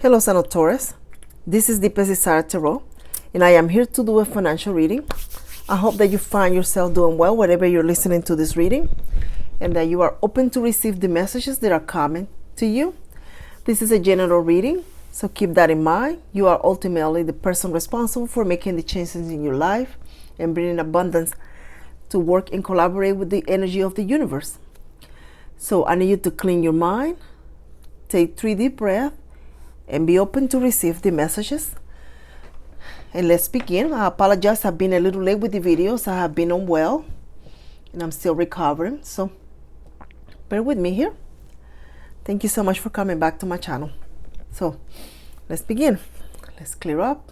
Hello, Son of Taurus. This is the Pesisar Tarot, and I am here to do a financial reading. I hope that you find yourself doing well wherever you're listening to this reading, and that you are open to receive the messages that are coming to you. This is a general reading, so keep that in mind. You are ultimately the person responsible for making the changes in your life and bringing abundance to work and collaborate with the energy of the universe. So I need you to clean your mind, take 3 deep breaths, and be open to receive the messages. And let's begin. I apologize, I've been a little late with the videos. I have been unwell and I'm still recovering, so bear with me here. Thank you so much for coming back to my channel. So let's begin. Let's clear up.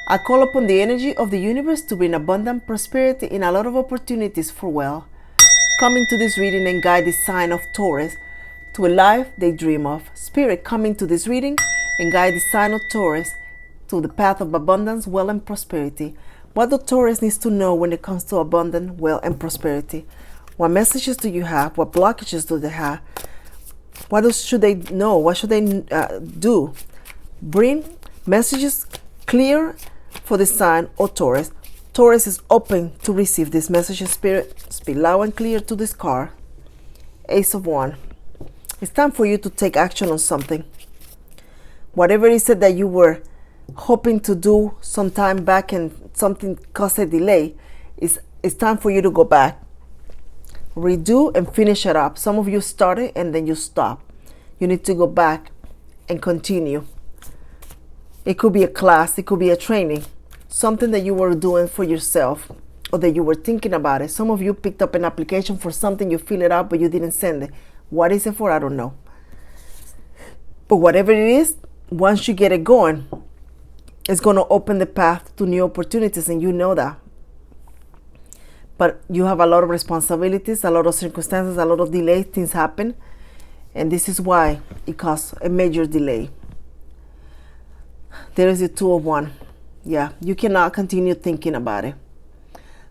I call upon the energy of the universe to bring abundant prosperity and a lot of opportunities for well coming to this reading and guide the sign of Taurus to a life they dream of. Spirit, coming to this reading and guide the sign of Taurus to the path of abundance, wealth, and prosperity. What do Taurus needs to know when it comes to abundance, wealth, and prosperity? What messages do you have? What blockages do they have? What else should they know? What should they do? Bring messages clear for the sign of Taurus. Taurus is open to receive this message. Spirit, speak loud and clear to this card. Ace of Wands. It's time for you to take action on something. Whatever it is that you were hoping to do some time back and something caused a delay, it's time for you to go back. Redo and finish it up. Some of you started and then you stop. You need to go back and continue. It could be a class, it could be a training, something that you were doing for yourself or that you were thinking about it. Some of you picked up an application for something, you fill it out, but you didn't send it. What is it for? I don't know. But whatever it is, once you get it going, it's going to open the path to new opportunities, and you know that. But you have a lot of responsibilities, a lot of circumstances, a lot of delays, things happen, and this is why it caused a major delay. There is a 2 of Wands. Yeah, you cannot continue thinking about it.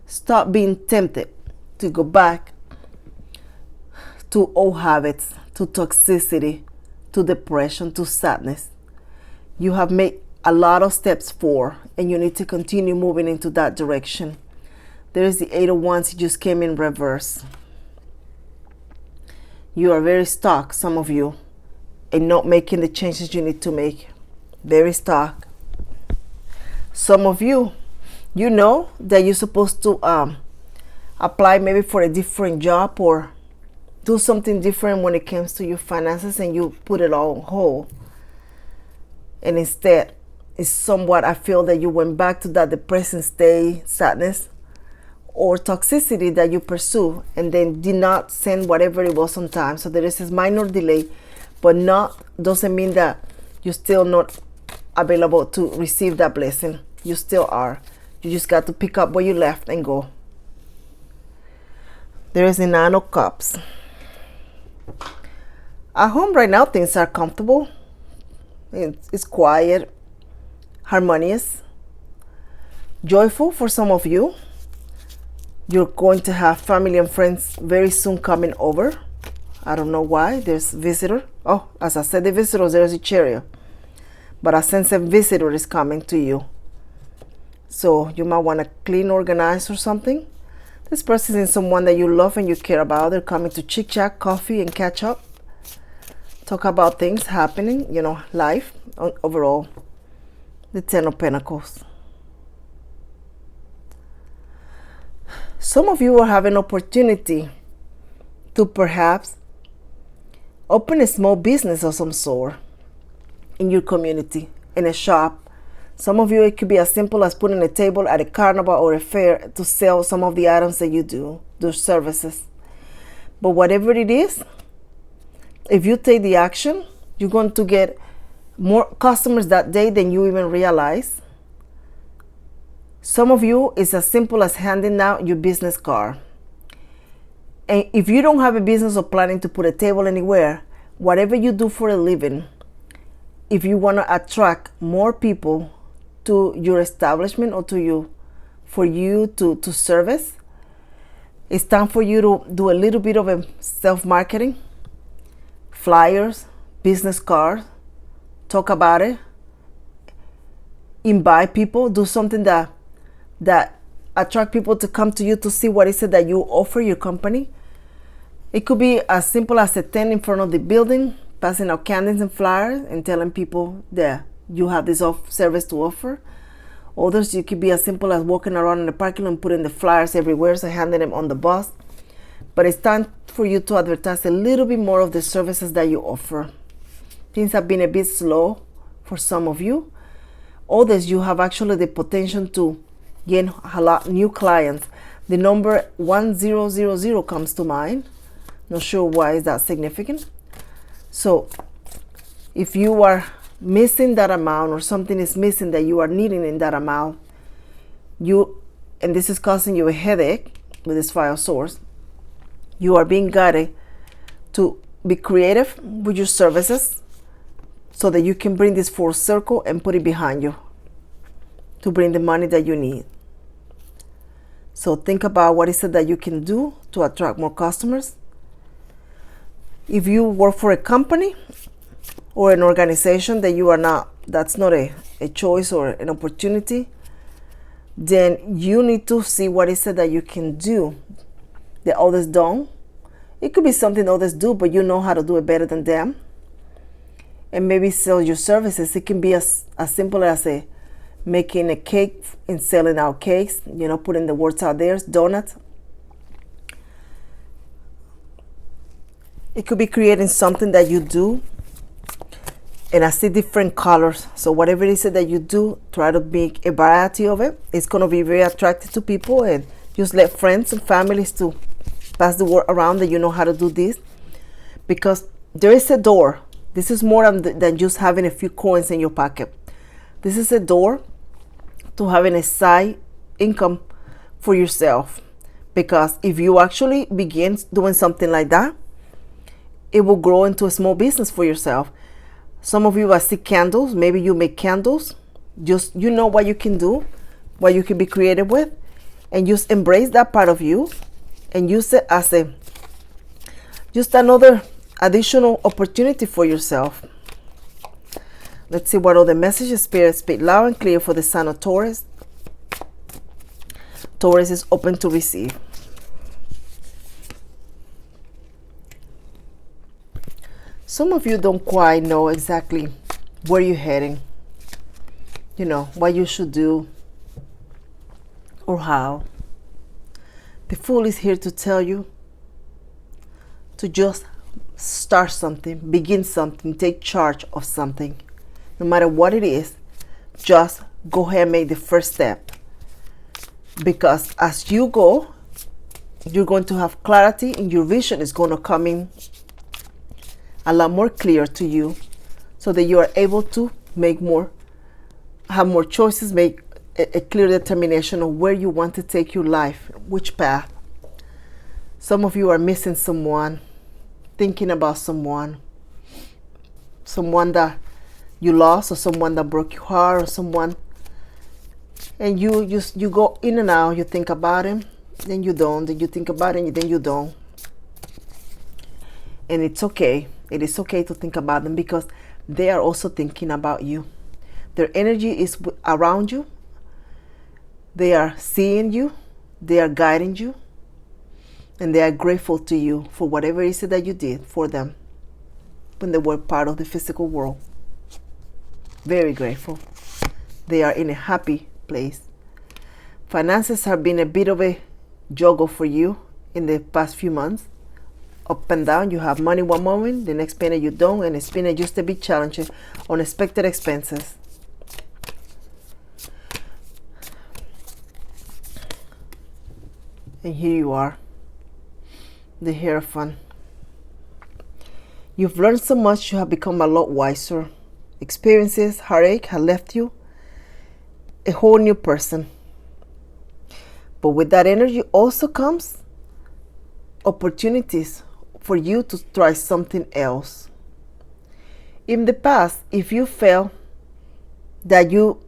Stop being tempted to go back to old habits, to toxicity, to depression, to sadness. You have made a lot of steps forward, and you need to continue moving into that direction. There is the 8 of Wands. It just came in reverse. You are very stuck, some of you, in not making the changes you need to make. Very stuck. Some of you, you know that you're supposed to apply maybe for a different job or do something different when it comes to your finances, and you put it all on hold. And instead, it's somewhat, I feel that you went back to that depressing state, sadness, or toxicity that you pursue, and then did not send whatever it was on time. So there is this minor delay, but doesn't mean that you're still not available to receive that blessing. You still are. You just got to pick up where you left and go. There is the 9 of Cups. At home right now, things are comfortable. It's quiet, harmonious, joyful for some of you. You're going to have family and friends very soon coming over. I don't know why. There's visitor. Oh, as I said, the visitors, there's a chariot. But I sense a visitor is coming to you. So you might want to clean, organize, or something. This person is someone that you love and you care about. They're coming to chit chat, coffee, and catch up. Talk about things happening, life overall. The 10 of Pentacles. Some of you will have an opportunity to perhaps open a small business of some sort in your community, in a shop. Some of you, it could be as simple as putting a table at a carnival or a fair to sell some of the items that you do, those services. But whatever it is, if you take the action, you're going to get more customers that day than you even realize. Some of you, it's as simple as handing out your business card. And if you don't have a business or planning to put a table anywhere, whatever you do for a living, if you want to attract more people to your establishment or to you, for you to service, it's time for you to do a little bit of a self-marketing, flyers, business cards, talk about it, invite people, do something that attract people to come to you to see what is it that you offer your company. It could be as simple as a tent in front of the building, passing out candles and flyers and telling people that you have this service to offer. Others, it could be as simple as walking around in the parking lot and putting the flyers everywhere, so handing them on the bus. But it's time for you to advertise a little bit more of the services that you offer. Things have been a bit slow for some of you. Others, you have actually the potential to gain a lot new clients. The number 1000 comes to mind. Not sure why is that significant. So if you are missing that amount, or something is missing that you are needing in that amount, and this is causing you a headache with this fire source, you are being guided to be creative with your services so that you can bring this full circle and put it behind you to bring the money that you need. So think about what is it that you can do to attract more customers. If you work for a company or an organization that that's not a choice or an opportunity, then you need to see what is it that you can do that others don't. It could be something others do, but you know how to do it better than them. And maybe sell your services. It can be as simple as making a cake and selling out cakes, putting the words out there, donuts. It could be creating something that you do, and I see different colors. So whatever it is that you do, try to make a variety of it. It's going to be very attractive to people, and just let friends and families to pass the word around that you know how to do this, because there is a door. This is more than just having a few coins in your pocket. This is a door to having a side income for yourself, because if you actually begin doing something like that, it will grow into a small business for yourself. Some of you, I see candles. Maybe you make candles. Just, what you can do, what you can be creative with, and just embrace that part of you and use it as just another additional opportunity for yourself. Let's see what other messages Spirit speak loud and clear for the sign of Taurus. Taurus is open to receive. Some of you don't quite know exactly where you're heading, what you should do or how. The Fool is here to tell you to just start something, begin something, take charge of something. No matter what it is, just go ahead and make the first step. Because as you go, you're going to have clarity, and your vision is going to come in a lot more clear to you, so that you are able to have more choices, make a clear determination of where you want to take your life, which path. Some of you are missing someone, thinking about someone that you lost, or someone that broke your heart, or someone, and you go in and out. You think about him, then you don't, then you think about it, and then you don't. And it's okay. It is okay to think about them, because they are also thinking about you. Their energy is around you. They are seeing you. They are guiding you. And they are grateful to you for whatever it is that you did for them when they were part of the physical world. Very grateful. They are in a happy place. Finances have been a bit of a juggle for you in the past few months. Up and down. You have money one moment, the next minute you don't, and it's been just a bit challenging. Unexpected expenses. And here you are, the Hierophant. You've learned so much. You have become a lot wiser. Experiences, heartache have left you a whole new person. But with that energy also comes opportunities for you to try something else. In the past, if you felt that you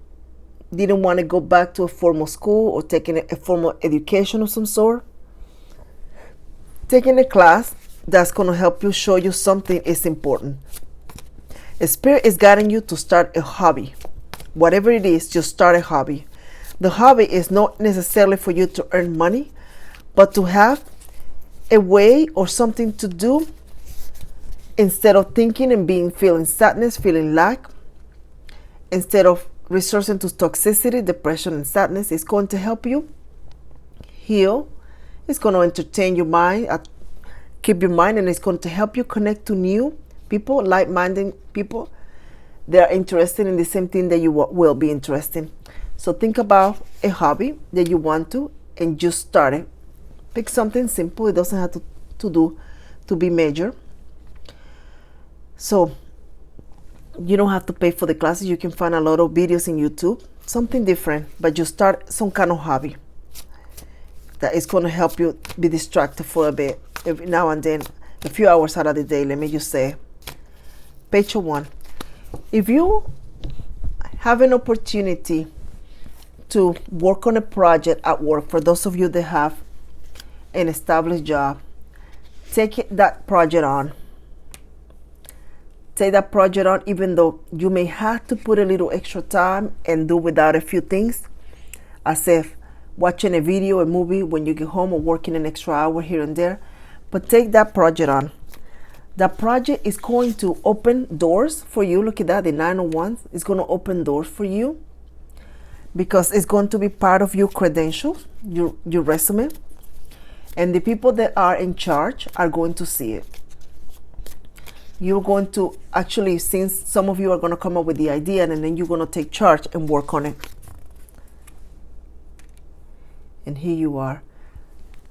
didn't want to go back to a formal school or taking a formal education of some sort, taking a class that's going to help you, show you something is important. Spirit is guiding you to start a hobby. Whatever it is, just start a hobby. The hobby is not necessarily for you to earn money, but to have a way or something to do instead of thinking and feeling sadness, feeling lack. Instead of resorting to toxicity, depression, and sadness, it's going to help you heal. It's going to entertain your mind, keep your mind, and it's going to help you connect to new people, like-minded people that are interested in the same thing that you will be interested in. So think about a hobby that you want to, and just start it. Pick something simple. It doesn't have to be major. So you don't have to pay for the classes. You can find a lot of videos in YouTube, something different, but just start some kind of hobby that is going to help you be distracted for a bit, every now and then, a few hours out of the day. Let me just say, page 1. If you have an opportunity to work on a project at work, for those of you that have an established job, take that project on. Take that project on, even though you may have to put a little extra time and do without a few things, as if watching a video, a movie when you get home, or working an extra hour here and there. But take that project on. That project is going to open doors for you. Look at that, the 9 of Wands is going to open doors for you, because it's going to be part of your credentials, your resume, and the people that are in charge are going to see it. You're going to actually, since some of you are going to come up with the idea, and then you're going to take charge and work on it. And here you are.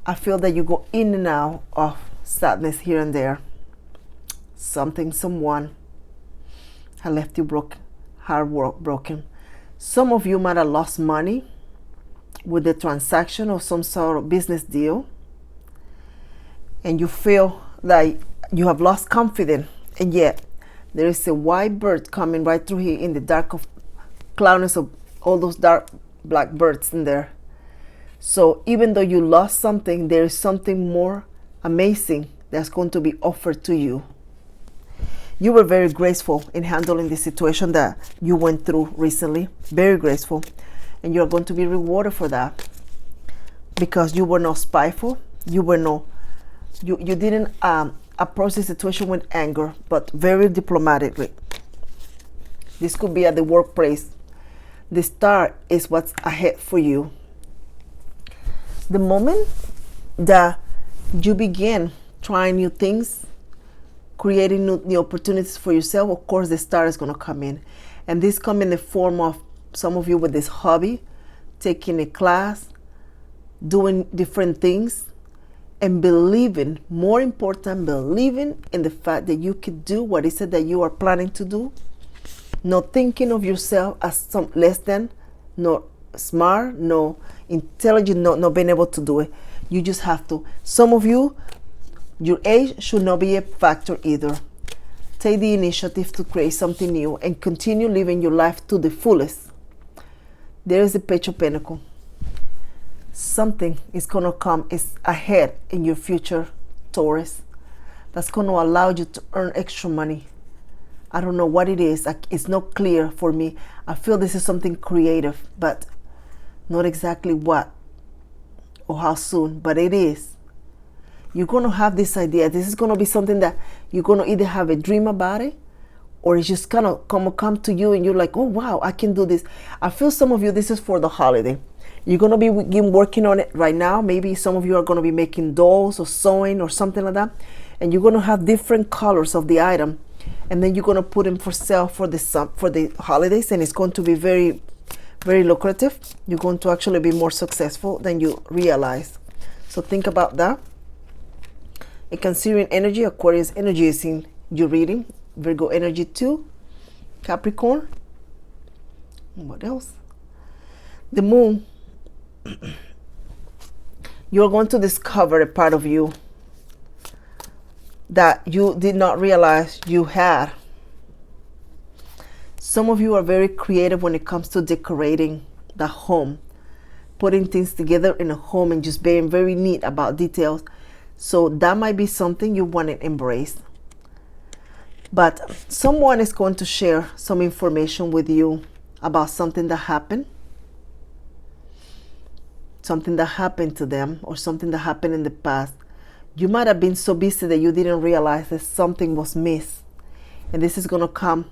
I feel that you go in and out of sadness here and there. Someone has left you broken. Some of you might have lost money with the transaction or some sort of business deal, and you feel like you have lost confidence, and yet there is a white bird coming right through here in the dark of cloudness of all those dark black birds in there. So even though you lost something, there is something more amazing that's going to be offered to you. You were very graceful in handling the situation that you went through recently. Very graceful. And you're going to be rewarded for that, because you were not spiteful. You didn't approach the situation with anger, but very diplomatically. This could be at the workplace. The star is what's ahead for you. The moment that you begin trying new things, creating new opportunities for yourself, of course the star is going to come in. And this come in the form of some of you with this hobby, taking a class, doing different things, and believing, more important, believing in the fact that you could do what it said that you are planning to do. Not thinking of yourself as some less than, not smart, no intelligent, not being able to do it. You just have to. Some of you, your age should not be a factor either. Take the initiative to create something new and continue living your life to the fullest. There is the Page of Pentacles. Something is going to come is ahead in your future, Taurus, that's going to allow you to earn extra money. I don't know what it is. It's not clear for me. I feel this is something creative, but not exactly what or how soon, but it is. You're going to have this idea. This is going to be something that you're going to either have a dream about it, or it's just kind of come to you and you're like, oh, wow, I can do this. I feel some of you, this is for the holiday. You're going to be working on it right now. Maybe some of you are going to be making dolls or sewing or something like that. And you're going to have different colors of the item. And then you're going to put them for sale for the holidays. And it's going to be very, very lucrative. You're going to actually be more successful than you realize. So think about that. A Cancerian energy, Aquarius energy is in your reading. Virgo energy too. Capricorn. What else? The moon. You're going to discover a part of you that you did not realize you had. Some of you are very creative when it comes to decorating the home, putting things together in a home and just being very neat about details. So that might be something you want to embrace. But someone is going to share some information with you about something that happened. Something that happened to them, or something that happened in the past. You might have been so busy that you didn't realize that something was missed. And this is going to come.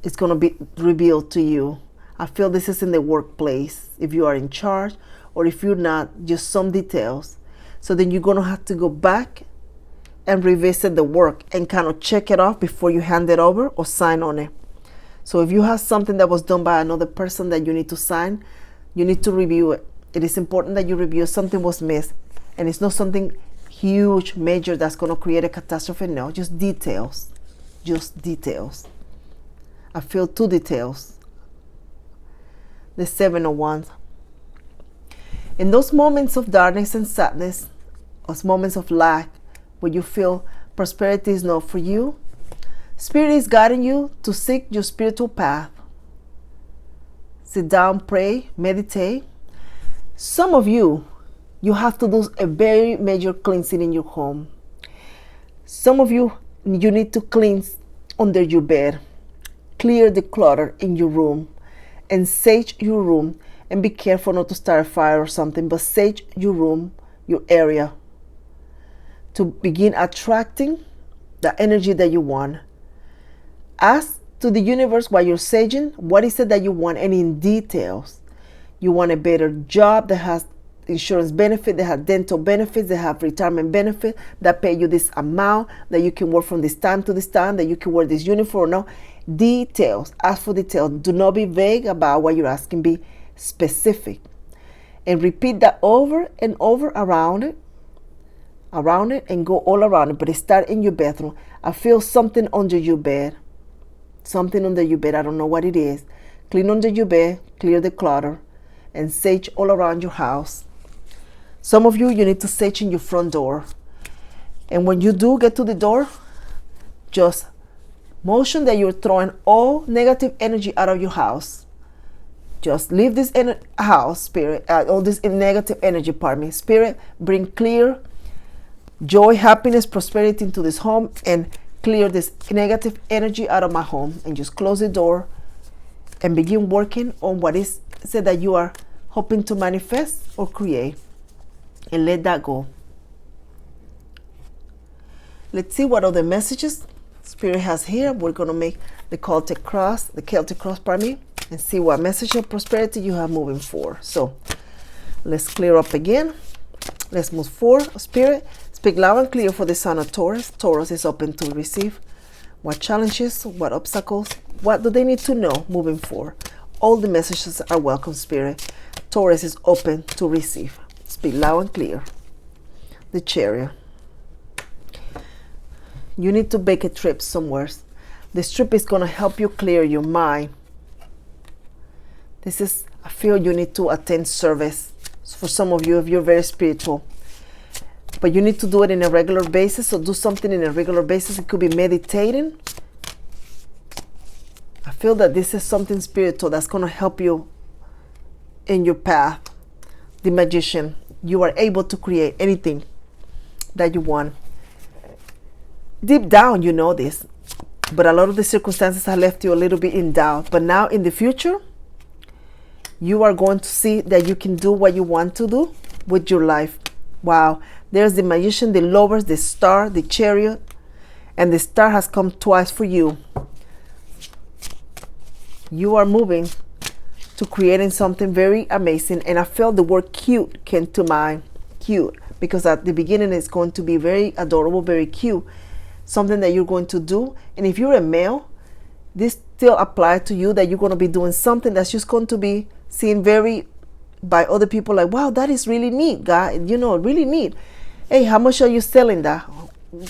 It's going to be revealed to you. I feel this is in the workplace. If you are in charge, or if you're not, just some details. So then you're going to have to go back and revisit the work and kind of check it off before you hand it over or sign on it. So if you have something that was done by another person that you need to sign, you need to review it. It is important that you review something was missed. And it's not something huge, major that's going to create a catastrophe. No, just details. Just details. I feel 2 details. The 7 of Wands. In those moments of darkness and sadness, those moments of lack, where you feel prosperity is not for you, Spirit is guiding you to seek your spiritual path. Sit down, pray, meditate. Some of you have to do a very major cleansing in your home. Some of you need to cleanse under your bed. Clear the clutter in your room and sage your room. And be careful not to start a fire or something, but sage your room, your area, to begin attracting the energy that you want. Ask to the universe while you're saging, what is it that you want, and in details. You want a better job that has insurance benefit, that has dental benefits, that have retirement benefit, that pay you this amount, that you can work from this time to this time, that you can wear this uniform or no. Details. Ask for details. Do not be vague about what you're asking. Be specific. And repeat that over and over around it, and go all around it. But start in your bedroom. I feel something under your bed. Something under your bed. I don't know what it is. Clean under your bed. Clear the clutter. And sage all around your house. Some of you need to sage in your front door. And when you do get to the door, just motion that you're throwing all negative energy out of your house. Just leave this house, Spirit, all this negative energy, Spirit, bring clear joy, happiness, prosperity into this home, and clear this negative energy out of my home. And just close the door and begin working on what is said that you are hoping to manifest or create. And let that go. Let's see what other messages Spirit has here. We're going to make the Celtic cross, and see what message of prosperity you have moving forward. So let's clear up again. Let's move forward. Spirit, speak loud and clear for the sign of Taurus. Taurus is open to receive. What challenges, what obstacles, what do they need to know moving forward? All the messages are welcome, Spirit. Taurus is open to receive. Speak loud and clear. The Chariot. You need to make a trip somewhere. This trip is going to help you clear your mind. I feel you need to attend service. For some of you, if you're very spiritual. But you need to do it in a regular basis. So do something in a regular basis. It could be meditating. I feel that this is something spiritual that's going to help you in your path. The Magician. You are able to create anything that you want. Deep down, you know this. But a lot of the circumstances have left you a little bit in doubt. But now in the future, you are going to see that you can do what you want to do with your life. Wow. There's the Magician, the Lovers, the Star, the Chariot. And the Star has come twice for you. You are moving to creating something very amazing. And I felt the word cute came to mind. Cute. Because at the beginning it's going to be very adorable, very cute. Something that you're going to do. And if you're a male, this still applies to you, that you're going to be doing something that's just going to be seen very by other people like, wow, that is really neat, guy. You know, really neat. Hey, how much are you selling that?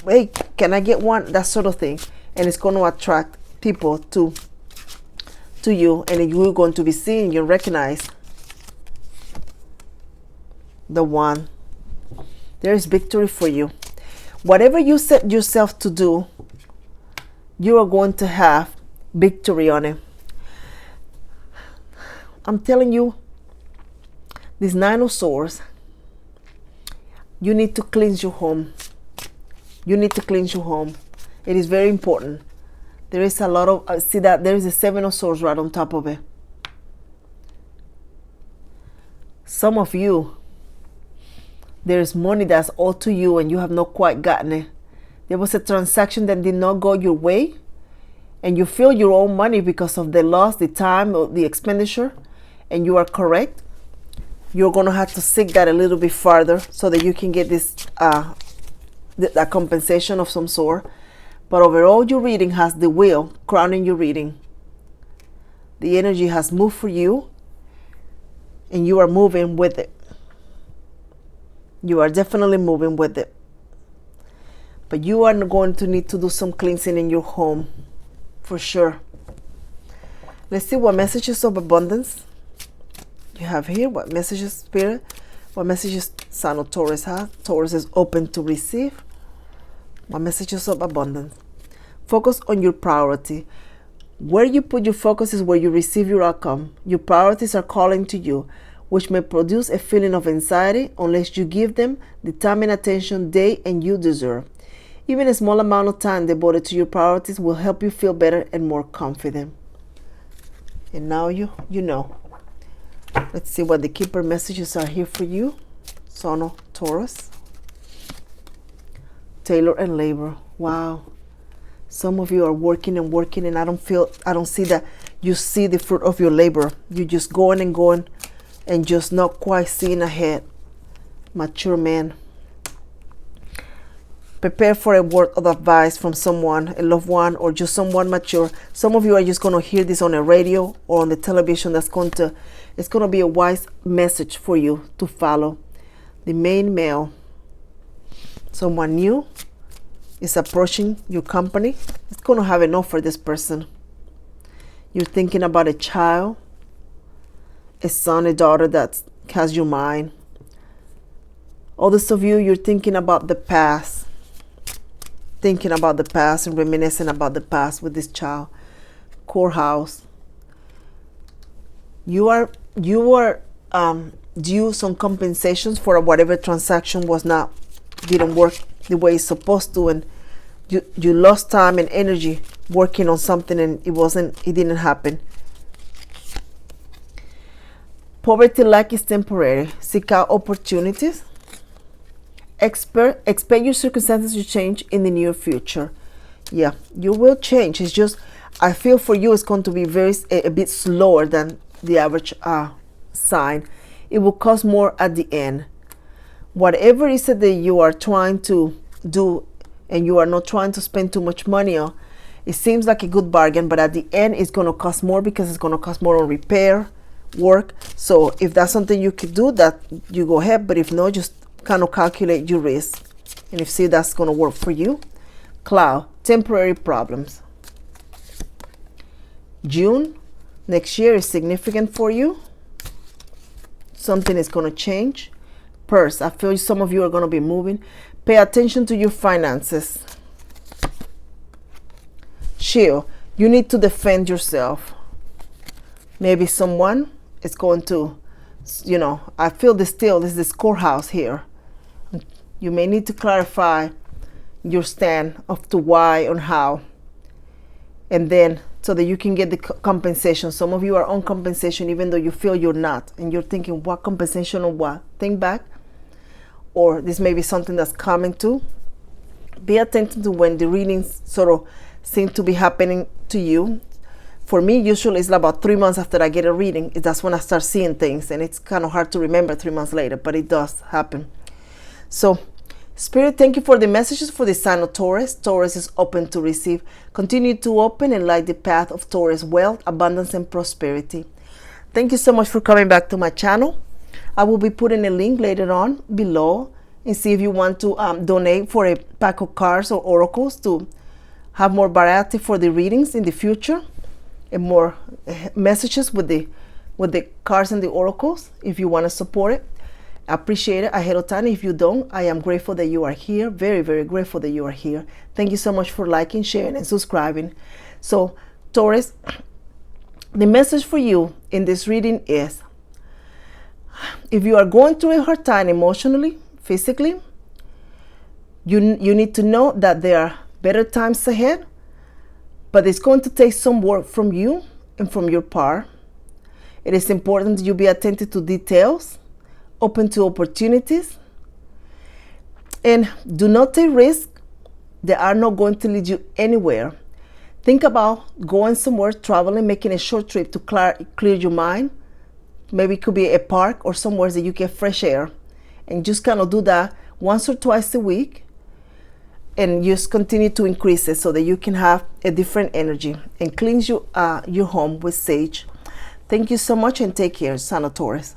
Hey, can I get one? That sort of thing. And it's going to attract people to you, and you're going to be seeing, you recognize the one. There is victory for you. Whatever you set yourself to do, you are going to have victory on it. I'm telling you, this Nine of Swords, you need to cleanse your home. You need to cleanse your home. It is very important. There is a lot of, see that there is a 7 of Swords right on top of it. Some of you, there is money that's owed to you and you have not quite gotten it. There was a transaction that did not go your way, and you feel your own money because of the loss, the time, or the expenditure, and you are correct. You're going to have to seek that a little bit farther so that you can get this that compensation of some sort. But overall, your reading has the wheel crowning your reading. The energy has moved for you, and you are moving with it. You are definitely moving with it. But you are going to need to do some cleansing in your home, for sure. Let's see what messages of abundance you have here. What messages, Spirit? What messages Sign of Taurus has? Taurus is open to receive. What messages of abundance? Focus on your priority. Where you put your focus is where you receive your outcome. Your priorities are calling to you, which may produce a feeling of anxiety unless you give them the time and attention they and you deserve. Even a small amount of time devoted to your priorities will help you feel better and more confident. And now you know. Let's see what the keeper messages are here for you. Son of Taurus. Tailor and labor. Wow. Some of you are working and working, and I don't see that you see the fruit of your labor. You're just going and just not quite seeing ahead. Mature man. Prepare for a word of advice from someone, a loved one, or just someone mature. Some of you are just going to hear this on a radio or on the television. It's going to be a wise message for you to follow. The main male. Someone new is approaching your company. It's going to have an offer, this person. You're thinking about a child, a son, a daughter that has your mind. Others of you, you're thinking about the past. Thinking about the past and reminiscing about the past with this child. Courthouse. You are due some compensations for whatever transaction didn't work the way it's supposed to, and you lost time and energy working on something and it didn't happen. Poverty lack is temporary. Seek out opportunities. Expect your circumstances to change in the near future. Yeah, you will change. It's just, I feel for you it's going to be a bit slower than the average sign. It will cost more at the end. Whatever it is that you are trying to do and you are not trying to spend too much money on, it seems like a good bargain, but at the end it's going to cost more because it's going to cost more on repair work. So if that's something you could do, that you go ahead, but if not, just kind of calculate your risk and see if that's going to work for you. Cloud, temporary problems. June next year is significant for you. Something is going to change. Purse, I feel some of you are going to be moving. Pay attention to your finances. Shield, you need to defend yourself. Maybe someone is going to, I feel this courthouse here. You may need to clarify your stand of to why and how, and then so that you can get the compensation. Some of you are on compensation even though you feel you're not, and you're thinking, what compensation or what? Think back, or this may be something that's coming to. Be attentive to when the readings sort of seem to be happening to you. For me, usually it's about 3 months after I get a reading. That's when I start seeing things, and it's kind of hard to remember 3 months later, but it does happen. So, Spirit, thank you for the messages for the sign of Taurus. Taurus is open to receive. Continue to open and light the path of Taurus wealth, abundance, and prosperity. Thank you so much for coming back to my channel. I will be putting a link later on below, and see if you want to donate for a pack of cards or oracles to have more variety for the readings in the future, and more messages with the cards and the oracles. If you want to support it, I appreciate it ahead of time. If you don't, I am grateful that you are here. Very, very grateful that you are here. Thank you so much for liking, sharing, and subscribing. So, Taurus, the message for you in this reading is, if you are going through a hard time emotionally, physically, you need to know that there are better times ahead, but it's going to take some work from you and from your part. It is important that you be attentive to details, open to opportunities, and do not take risks that are not going to lead you anywhere. Think about going somewhere, traveling, making a short trip to clear your mind. Maybe it could be a park or somewhere that you get fresh air, and just kind of do that once or twice a week, and just continue to increase it so that you can have a different energy and cleanse your home with sage. Thank you so much and take care, Son of Taurus.